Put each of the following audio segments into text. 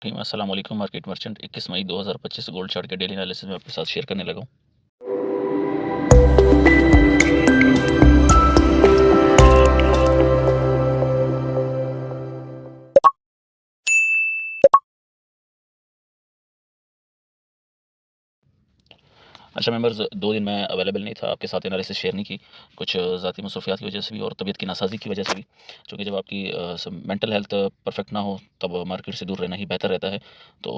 अस्सलाम वालेकुम market merchant 21 मई 2025 gold chart के डेली एनालिसिस में आपके साथ शेयर करने लगा हूं। अच्छा मेंबर्स, 2 दिन मैं अवेलेबल नहीं था, आपके साथ एनालिसिस शेयर नहीं की, कुछ ज़ाती मसरूफियात की वजह से भी और तबीयत की नासाजी की वजह से भी। क्योंकि जब आपकी मेंटल हेल्थ परफेक्ट ना हो तब मार्केट से दूर रहना ही बेहतर रहता है। तो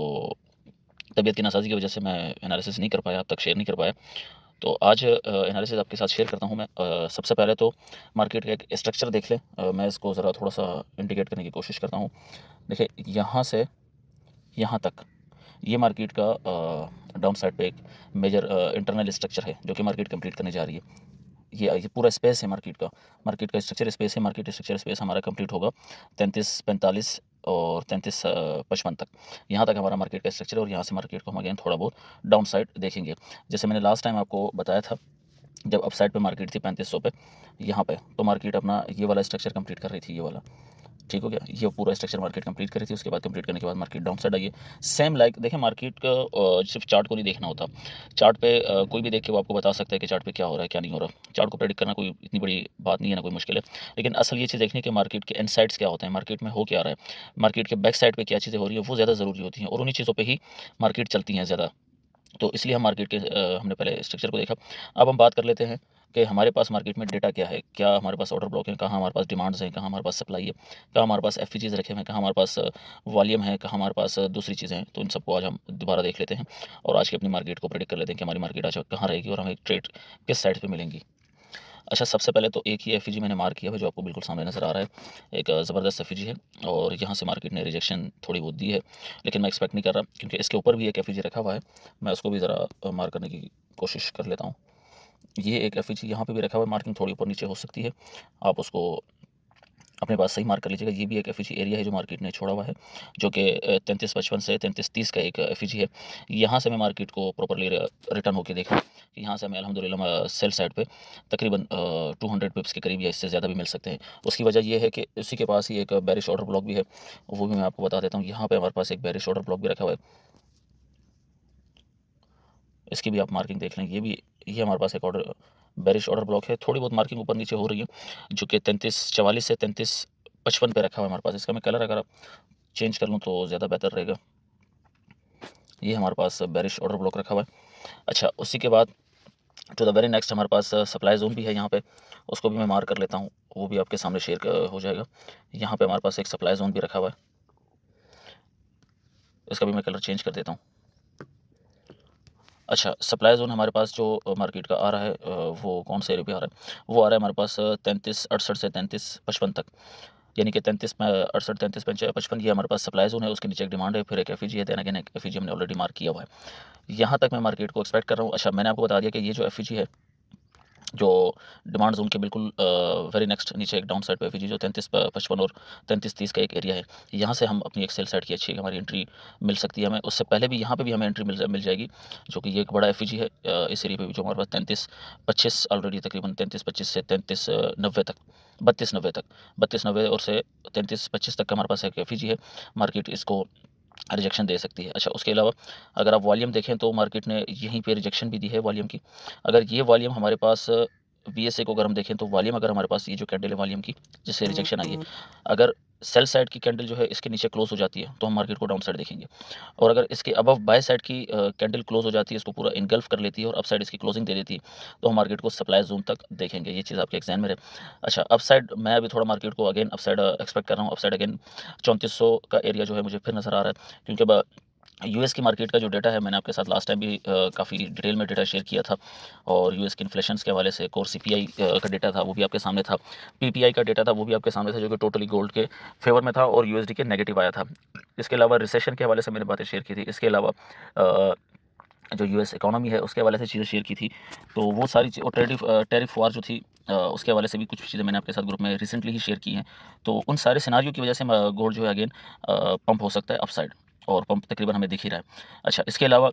तबीयत की नासाजी की वजह से मैं एनालिसिस नहीं कर पाया, अब तक शेयर नहीं कर पाया। तो आज एनालिसिस आपके साथ शेयर करता हूँ मैं। सबसे पहले तो मार्केट का एक स्ट्रक्चर देख लें। मैं इसको ज़रा थोड़ा सा इंडिकेट करने की कोशिश करता हूँ। देखिए, यहाँ से यहाँ तक ये मार्केट का डाउन साइड पे एक मेजर इंटरनल स्ट्रक्चर है जो कि मार्केट कंप्लीट करने जा रही है। ये पूरा स्पेस है मार्केट का स्ट्रक्चर स्पेस है। मार्केट स्ट्रक्चर स्पेस हमारा कंप्लीट होगा 33-45 और 33-55 तक। यहाँ तक हमारा मार्केट का स्ट्रक्चर है और यहाँ से मार्केट को हम अगेन थोड़ा बहुत डाउन साइड देखेंगे। जैसे मैंने लास्ट टाइम आपको बताया था, जब अप साइड पे मार्केट थी 3500 पे, यहाँ पे तो मार्केट अपना ये वाला स्ट्रक्चर कंप्लीट कर रही थी, ये वाला। ठीक हो गया, ये पूरा स्ट्रक्चर मार्केट कंप्लीट करी थी। उसके बाद कंप्लीट करने के बाद मार्केट डाउन साइड आई है। सेम लाइक देखें, मार्केट का सिर्फ चार्ट को नहीं देखना होता। चार्ट पे कोई भी देख के वो आपको बता सकता है कि चार्ट पे क्या हो रहा है क्या नहीं हो रहा। चार्ट को प्रेडिक्ट करना कोई इतनी बड़ी बात नहीं है, ना कोई मुश्किल है। लेकिन असल ये चीज़ देखनी है कि मार्केट के इनसाइड्स क्या होते हैं, मार्केट में हो क्या रहा है, मार्केट के बैक साइड पे क्या चीज़ें हो रही है, वो ज़्यादा ज़रूरी होती हैं और उन्हीं चीज़ों पर ही मार्केट चलती हैं ज़्यादा। तो इसलिए हम मार्केट के हमने पहले स्ट्रक्चर को देखा। अब हम बात कर लेते हैं कि हमारे पास मार्केट में डेटा क्या है, क्या हमारे पास ऑर्डर ब्लॉक है, कहाँ हमारे पास डिमांड्स हैं, कहाँ हमारे पास सप्लाई है, कहाँ हमारे पास एफईजीज रखे हुए हैं, कहाँ हमारे पास वॉल्यूम है, कहाँ हमारे पास दूसरी चीज़ें हैं। तो इन सबको आज हम दोबारा देख लेते हैं और आज की अपनी मार्केट को प्रेडिक्ट कर लेते हैं कि हमारी मार्केट आज कहाँ रहेगी और हमें ट्रेड किस साइड पर मिलेंगी। अच्छा, सबसे पहले तो एक ही एफईजी मैंने मार्क किया है जो आपको बिल्कुल सामने नज़र आ रहा है। एक ज़बरदस्त एफईजी है और यहाँ से मार्केट ने रिजेक्शन थोड़ी बहुत दी है, लेकिन मैं एक्सपेक्ट नहीं कर रहा क्योंकि इसके ऊपर भी एक एफईजी रखा हुआ है। मैं उसको भी ज़रा मार्क करने की कोशिश कर लेता हूँ। ये एक एफईजी यहाँ पे भी रखा हुआ है, मार्किंग थोड़ी ऊपर नीचे हो सकती है, आप उसको अपने पास सही मार्क कर लीजिएगा। ये भी एक एफईजी एरिया है जो मार्केट ने छोड़ा हुआ है, जो कि 33-55 से 33-30 का एक एफईजी है। यहाँ से मैं मार्केट को प्रॉपरली रिटर्न होकर देखा कि यहाँ से हमें अल्हम्दुलिल्लाह सेल साइड पे तकरीबन 200 पिप्स के करीब या इससे ज़्यादा भी मिल सकते हैं। उसकी वजह ये है कि उसी के पास ही एक बेरिश ऑर्डर ब्लॉक भी है, वो भी मैं आपको बता देता हूँ। यहाँ पे हमारे पास एक बेरिश ऑर्डर ब्लॉक भी रखा हुआ है, इसकी भी आप मार्किंग देख लें। ये हमारे पास एक ऑर्डर बेरिश ऑर्डर ब्लॉक है। थोड़ी बहुत मार्किंग ऊपर नीचे हो रही है, जो कि 33-44 से 33-55 पे रखा हुआ है हमारे पास। इसका मैं कलर अगर आप चेंज कर लूँ तो ज़्यादा बेहतर रहेगा। ये हमारे पास बेरिश ऑर्डर ब्लॉक रखा हुआ है। अच्छा, उसी के बाद टू द वेरी नेक्स्ट हमारे पास सप्लाई जोन भी है यहाँ पे, उसको भी मैं मार्क कर लेता हूँ, वो भी आपके सामने शेयर हो जाएगा। यहाँ पे हमारे पास एक सप्लाई जोन भी रखा हुआ है, इसका भी मैं कलर चेंज कर देता हूँ। अच्छा, सप्लाई ज़ोन हमारे पास जो मार्केट का आ रहा है, वो कौन से एरिया पे आ रहा है, वो आ रहा है हमारे पास 33-68 से 33-55 तक। यानी कि 33-68, 33-55 ये हमारे पास सप्लाई ज़ोन है। उसके नीचे एक डिमांड है, फिर एक एफईजी है, देन अगेन एक एफईजी हमने ऑलरेडी मार्क किया हुआ है। यहाँ तक मैं मार्केट को एक्सपेक्ट कर रहा हूँ। अच्छा, मैंने आपको बता दिया कि ये जो एफईजी है, जो डिमांड जोन के बिल्कुल वेरी नेक्स्ट नीचे एक डाउन साइड पे एफईजी जो 33-55 और 33-30 का एक एरिया है, यहाँ से हम अपनी एक सेल साइड की अच्छी हमारी एंट्री मिल सकती है हमें। उससे पहले भी यहाँ पे भी हमें एंट्री मिल जाएगी, जो कि ये एक बड़ा एफईजी है इस एरिया पे भी, जो हमारे पास 33-25 ऑलरेडी तकरीबन 33-25 से 33-90 तक, 32-90 तक, 32-90 और से 33-25 तक का हमारे पास एक एफईजी है। मार्केट इसको रिजेक्शन दे सकती है। अच्छा, उसके अलावा अगर आप वॉल्यूम देखें तो मार्केट ने यहीं पे रिजेक्शन भी दी है वॉल्यूम की। अगर ये वॉल्यूम हमारे पास वीएसए को अगर हम देखें तो वॉल्यूम अगर हमारे पास ये जो कैंडल है वॉल्यूम की जिससे रिजेक्शन आई है, अगर सेल साइड की कैंडल जो है इसके नीचे क्लोज हो जाती है तो हम मार्केट को डाउन साइड देखेंगे। और अगर इसके अबव बाय साइड की कैंडल क्लोज हो जाती है, इसको पूरा इनगल्फ कर लेती है और अप साइड इसकी क्लोजिंग दे देती है, तो हम मार्केट को सप्लाई जोन तक देखेंगे। ये चीज़ आपके एग्जाम में रहे। अच्छा, अप साइड मैं अभी थोड़ा मार्केट को अगेन अप साइड एक्सपेक्ट कर रहा हूँ। अप साइड अगेन 3400 का एरिया जो है मुझे फिर नज़र आ रहा है, क्योंकि यूएस की मार्केट का जो डेटा है, मैंने आपके साथ लास्ट टाइम भी काफ़ी डिटेल में डेटा शेयर किया था, और यूएस के इन्फ्लेशंस के हवाले से कोर सीपीआई का डेटा था, वो भी आपके सामने था। पीपीआई का डेटा था, वो भी आपके सामने था, जो कि टोटली गोल्ड के फेवर में था और यूएसडी के नेगेटिव आया था। इसके अलावा रिसेशन के हवाले से मैंने बातें शेयर की थी। इसके अलावा जो यूएस इकोनॉमी है उसके हवाले से चीज़ें शेयर की थी। तो वो सारी और टैरिफ वार जो थी उसके हवाले से भी कुछ चीज़ें मैंने आपके साथ ग्रुप में रिसेंटली ही शेयर की हैं। तो उन सारे सिनारियो की वजह से गोल्ड जो है अगेन पंप हो सकता है अपसाइड, और पंप तकरीबन हमें दिख ही रहा है। अच्छा, इसके अलावा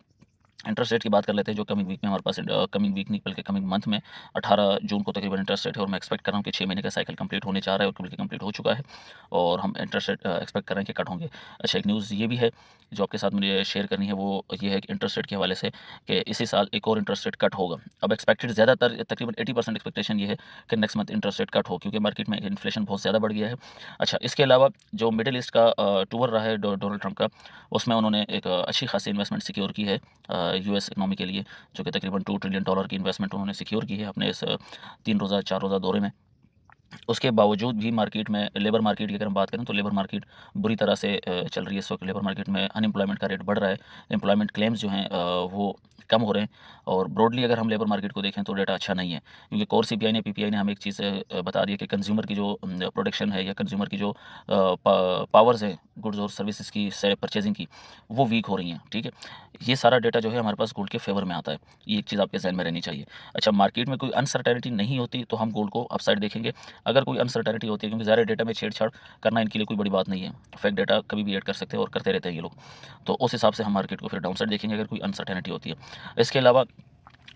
इंटरेस्ट रेट की बात कर लेते हैं, जो कमिंग वीक में हमारे पास कमिंग वीक नहीं बल्कि कमिंग मंथ में 18 जून को तकरीबन इंटरेस्ट रेट है, और मैं एक्सपेक्ट कर रहा हूँ कि 6 महीने का साइकिल कंप्लीट होने जा रहा है और बल्कि कंप्लीट हो चुका है, और हम इंटरेस्ट रेट एक्सपेक्ट कर रहे हैं कि कट होंगे। अच्छा, एक न्यूज़ ये भी है जो आपके साथ मुझे शेयर करनी है वो ये है कि इंटरेस्ट रेट के हवाले से कि इसी साल एक और इंटरेस्ट रेट कट होगा। अब एक्सपेक्टेड ज़्यादातर तकरीबन 80% एक्सपेक्टेशन ये है कि next month interest rate cut हो, क्योंकि मार्केट में इन्फ्लेशन बहुत ज़्यादा बढ़ गया है। अच्छा, इसके अलावा जो मिडिल ईस्ट का टूर रहा है डोनाल्ड ट्रंप का, उसमें उन्होंने एक अच्छी खासी इन्वेस्टमेंट सिक्योर की है यूएस इकनॉमी के लिए, जो कि तकरीबन $2 ट्रिलियन की इन्वेस्टमेंट उन्होंने सिक्योर की है अपने इस 3 रोज़ा 4 रोज़ा दौरे में। उसके बावजूद भी मार्केट में, लेबर मार्केट की अगर हम बात करें तो लेबर मार्केट बुरी तरह से चल रही है इस वक्त। लेबर मार्केट में अनएम्प्लॉयमेंट का रेट बढ़ रहा है, एम्प्लॉयमेंट क्लेम्स जो हैं वो कम हो रहे हैं। और ब्रॉडली अगर हम लेबर मार्केट को देखें तो डेटा अच्छा नहीं है, क्योंकि कोर सीपीआई ने पीपीआई ने हमें एक चीज़ बता दी है कि कंज्यूमर की जो प्रोडक्शन है या कंज्यूमर की जो पावर्स हैं गुड्स और सर्विसेज की परचेजिंग की, वो वीक हो रही हैं। ठीक है, ये सारा डेटा जो है हमारे पास गोल्ड के फेवर में आता है, ये एक चीज़ आपके जहन में रहनी चाहिए। अच्छा, मार्केट में कोई अनसर्टेनिटी नहीं होती तो हम गोल्ड को अपसाइड देखेंगे। अगर कोई अनसर्टेनिटी होती है, क्योंकि ज़ाहिर डेटा में छेड़छाड़ करना इनके लिए कोई बड़ी बात नहीं है, फेक डेटा कभी भी ऐड कर सकते हैं और करते रहते हैं ये लोग, तो उस हिसाब से हम मार्केट को फिर डाउन साइड देखेंगे अगर कोई अनसर्टेनिटी होती है। इसके अलावा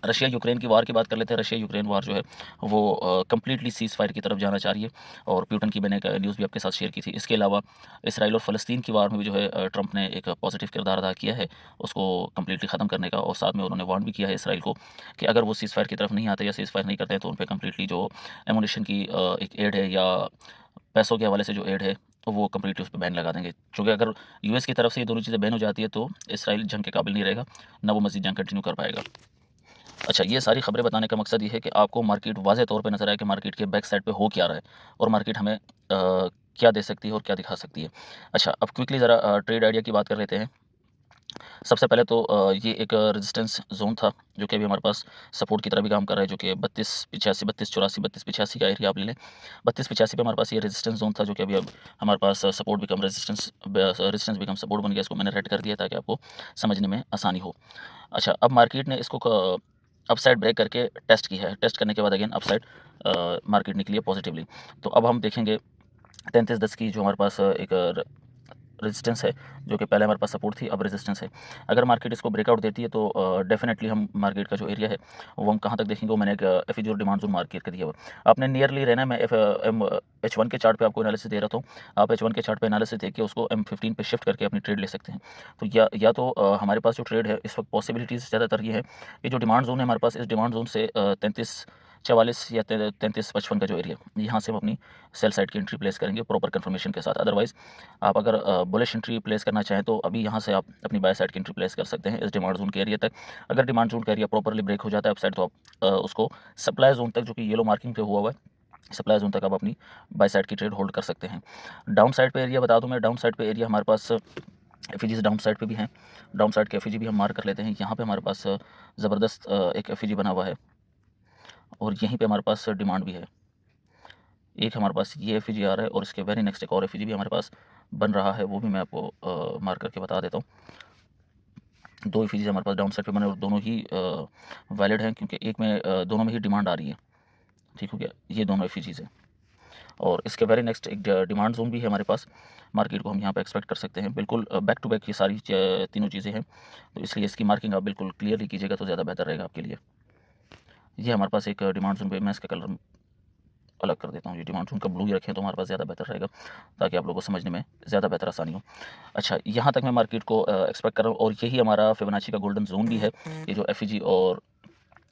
रशिया यूक्रेन की वार की बात कर लेते हैं। रशिया यूक्रेन वार जो है वो कंप्लीटली सीज़ फायर की तरफ जाना चाह रही है, और प्यूटन की मैंने एक न्यूज़ भी आपके साथ शेयर की थी। इसके अलावा इसराइल और फ़लस्तीन की वार में भी जो है ट्रंप ने एक पॉजिटिव किरदार अदा किया है उसको कंप्लीटली ख़त्म करने का, और साथ में उन्होंने वार्न भी किया है इसराइल को कि अगर वो सीज़ फायर की तरफ नहीं आते या सीज़ फायर नहीं करते हैं तो उन पर कंप्लीटली जो एमुनिशन की एक एड है या पैसों के हवाले से जो एड है तो वो कंप्लीटली उस पर बैन लगा देंगे, क्योंकि अगर यूएस की तरफ से ये दोनों चीज़ें बैन हो जाती है तो इसराइल जंग के काबिल नहीं रहेगा, ना वो मज़ीद जंग कंटिन्यू कर पाएगा। अच्छा, ये सारी खबरें बताने का मकसद ये है कि आपको मार्केट वाज़ेह तौर पे नज़र आए कि मार्केट के बैक साइड पे हो क्या रहा है और मार्केट हमें क्या दे सकती है और क्या दिखा सकती है। अच्छा, अब क्विकली ज़रा ट्रेड आइडिया की बात कर लेते हैं। सबसे पहले तो ये एक रेजिस्टेंस ज़ोन था जो कि अभी हमारे पास सपोर्ट की तरह भी काम कर रहा है, जो कि 32-85, 32-84, 32-85 का एरिया आप ले लें। 32-85 पे हमारे पास ये रेजिस्टेंस ज़ोन था, जो कि अभी अब हमारे पास support become resistance become support बन गया। इसको मैंने रेड कर दिया ताकि आपको समझने में आसानी हो। अच्छा, अब मार्केट ने इसको अपसाइड ब्रेक करके टेस्ट की है। टेस्ट करने के बाद अगेन अपसाइड मार्केट निकली है पॉजिटिवली। तो अब हम देखेंगे 33-10 की जो हमारे पास एक रेजिस्टेंस है, जो कि पहले हमारे पास सपोर्ट थी, अब रेजिस्टेंस है। अगर मार्केट इसको ब्रेकआउट देती है तो डेफिनेटली हम मार्केट का जो एरिया है वो हम कहाँ तक देखेंगे, वो मैंने एक एफईजी और डिमांड जोन मार्केट कर दिया हुआ। आपने नियरली रहना है। मैं H1 के चार्ट पे आपको एनालिसिस दे रहा हूँ। आप H1 के चार्ट पे एनालिसिस देख के उसको M15 पे शिफ्ट करके अपनी ट्रेड ले सकते हैं। तो या तो हमारे पास जो ट्रेड है इस वक्त पॉसिबिलिटीज़ ज़्यादातर ये है कि जो डिमांड जोन है हमारे पास, इस डिमांड जोन से 33-44 या 33-55 का जो एरिया, यहाँ से हम अपनी सेल साइड की एंट्री प्लेस करेंगे प्रॉपर कंफर्मेशन के साथ। अदरवाइज़ आप अगर बुलिश एंट्री प्लेस करना चाहें तो अभी यहाँ से आप अपनी बाय साइड की एंट्री प्लेस कर सकते हैं इस डिमांड जोन के एरिया तक। अगर डिमांड जोन का एरिया प्रॉपरली ब्रेक हो जाता है अपसाइड, तो आप उसको सप्लाई जोन तक, जो कि येलो मार्किंग पे हुआ है, सप्लाई जोन तक आप अपनी बाय साइड की ट्रेड होल्ड कर सकते हैं। डाउन साइड पे एरिया बता दूं मैं। डाउन साइड पे एरिया हमारे पास एफईजीज डाउन साइड पे भी हैं। डाउन साइड के एफईजी भी हम मार्क कर लेते हैं। यहाँ पे हमारे पास ज़बरदस्त एक एफईजी बना हुआ है, और यहीं पे हमारे पास डिमांड भी है। एक हमारे पास ये एफईजी आ रहा है और इसके वेरी नेक्स्ट एक और एफईजी भी हमारे पास बन रहा है, वो भी मैं आपको मार्क करके बता देता हूँ। 2 एफईजीज हमारे पास डाउन साइड पे बने और दोनों ही वैलिड हैं, क्योंकि एक में दोनों में ही डिमांड आ रही है। ठीक हो गया, ये दोनों एफईजीज हैं। और इसके वेरी नेक्स्ट एक डिमांड जोन भी है हमारे पास। मार्केट को हम यहाँ पे एक्सपेक्ट कर सकते हैं। बिल्कुल बैक टू बैक ये सारी तीनों चीज़ें हैं, तो इसलिए इसकी मार्किंग आप बिल्कुल क्लियरली कीजिएगा तो ज़्यादा बेहतर रहेगा आपके लिए। ये हमारे पास एक डिमांड जोन पे, मैं इसका कलर अलग कर देता हूँ। ये डिमांड जोन का ब्लू ही रखें तो हमारे पास ज़्यादा बेहतर रहेगा, ताकि आप लोगों को समझने में ज़्यादा बेहतर आसानी हो। अच्छा, यहाँ तक मैं मार्केट को एक्सपेक्ट कर रहा हूँ, और यही हमारा फिबोनाची का गोल्डन जोन भी है। ये जो एफईजी और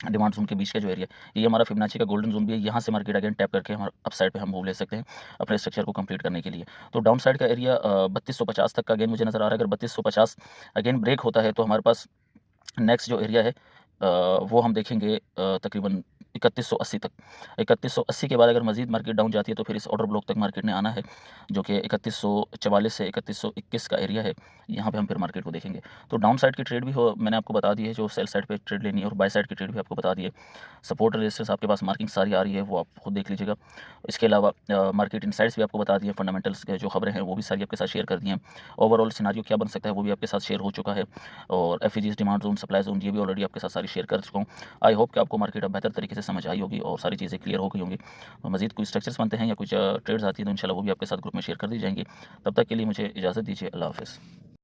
डिमांड जोन के बीच का जो एरिया, ये हमारा फिबोनाची का गोल्डन जोन भी है। यहाँ से मार्केट अगेन टैप करके हमारे अप साइड पे हम मूव ले सकते हैं अपने स्ट्रक्चर को कंप्लीट करने के लिए। तो डाउन साइड का एरिया 3250 तक का अगेन मुझे नज़र आ रहा है। अगर 3250 अगेन ब्रेक होता है तो हमारे पास नेक्स्ट जो एरिया है वो हम देखेंगे तकरीबन 3180 तक। 3180 के बाद अगर मज़ीद मार्केट डाउन जाती है तो फिर इस ऑर्डर ब्लॉक तक मार्केट ने आना है, जो कि 3144 से 3121 का एरिया है। यहाँ पे हम फिर मार्केट को देखेंगे। तो डाउन साइड की ट्रेड भी हो मैंने आपको बता दी है, जो सेल साइड पे ट्रेड लेनी है, और बाय साइड की ट्रेड भी आपको बता दी है। सपोर्ट रेजिस्टेंस आपके पास मार्किंग सारी आ रही है, वो आप खुद देख लीजिएगा। इसके अलावा मार्केट इनसाइट्स भी आपको बता दिए, फंडामेंटल्स के जो खबरें हैं वो भी सारी आपके साथ शेयर कर दी हैं। ओवरऑल सिनारियो क्या बन सकता है वो भी आपके साथ शेयर हो चुका है, और एफईजीज, डिमांड जोन, सप्लाई जोन, ये भी ऑलरेडी आपके साथ सारी शेयर कर चुका हूँ। आई होप कि आपको मार्केट अब बेहतर तरीके से समझ आई होगी और सारी चीज़ें क्लियर हो गई होंगी। तो मज़ीद कोई स्ट्रक्चर्स बनते हैं या कुछ ट्रेड्स आती हैं तो इंशाल्लाह वो भी आपके साथ ग्रुप में शेयर कर दी जाएंगी। तब तक के लिए मुझे इजाज़त दीजिए। अल्लाह हाफ़िज़।